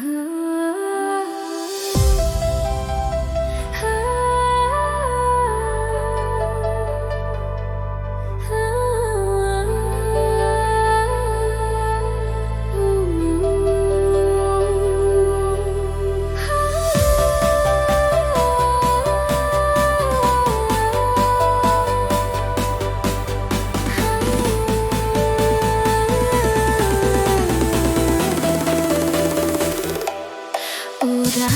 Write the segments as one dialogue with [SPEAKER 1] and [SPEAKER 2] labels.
[SPEAKER 1] Udah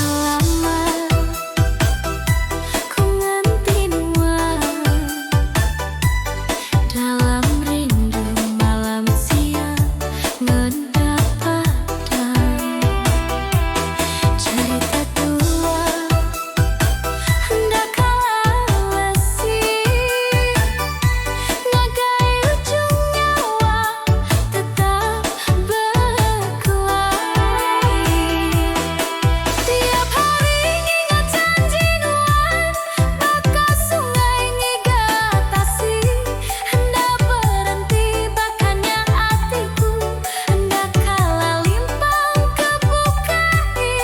[SPEAKER 1] lama ku ngantin dalam rindu malam siang ngedapatan cerita tua hendak kalah lesih ngagai ujung nyawa tetap berkelahi. Tiap hari ngingat janji nuan bakal sungai ngigatasi hendak berhenti bakannya hatiku hendak kalah limpang kebukai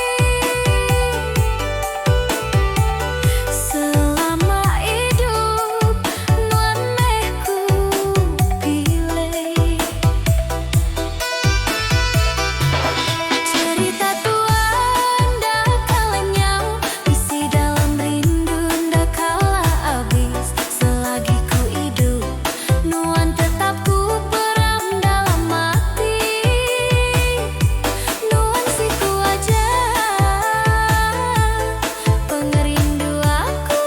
[SPEAKER 1] selama hidup nuan mehku pilih cerita tua ndak kalah nyau isi dalam rindu ndak kalah habis selagi ku hidup nuan tetap ku peram dalam hati nuan siku aja pengerindu aku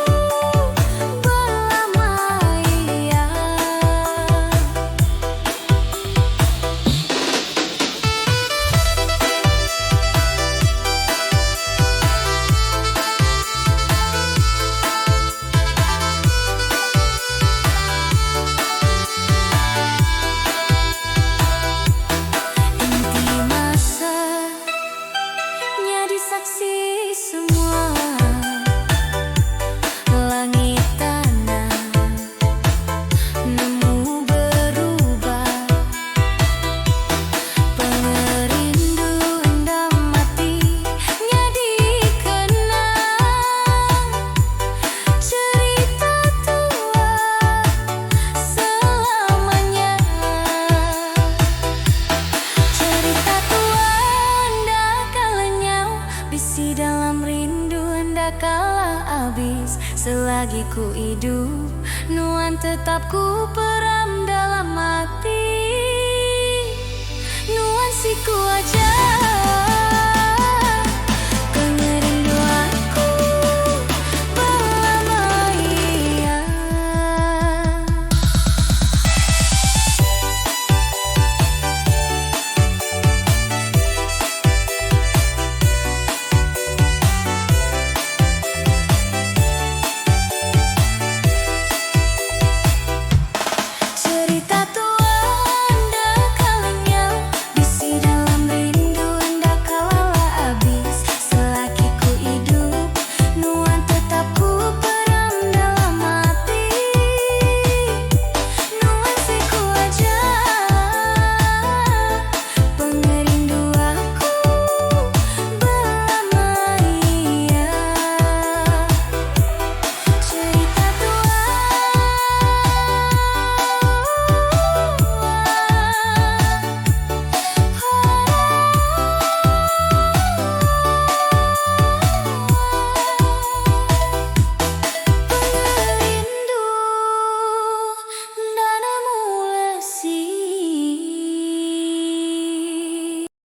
[SPEAKER 1] belamaya. Inti masa nyadi saksi semua langit tanah nemu berubah pengerindu hendak mati nyadi kenang cerita tua selamanya. Cerita tua ndak kalah nyau bisi dalam rindu ndak kalah habis selagi ku hidup nuan tetap ku peram dalam hati nuan siku aja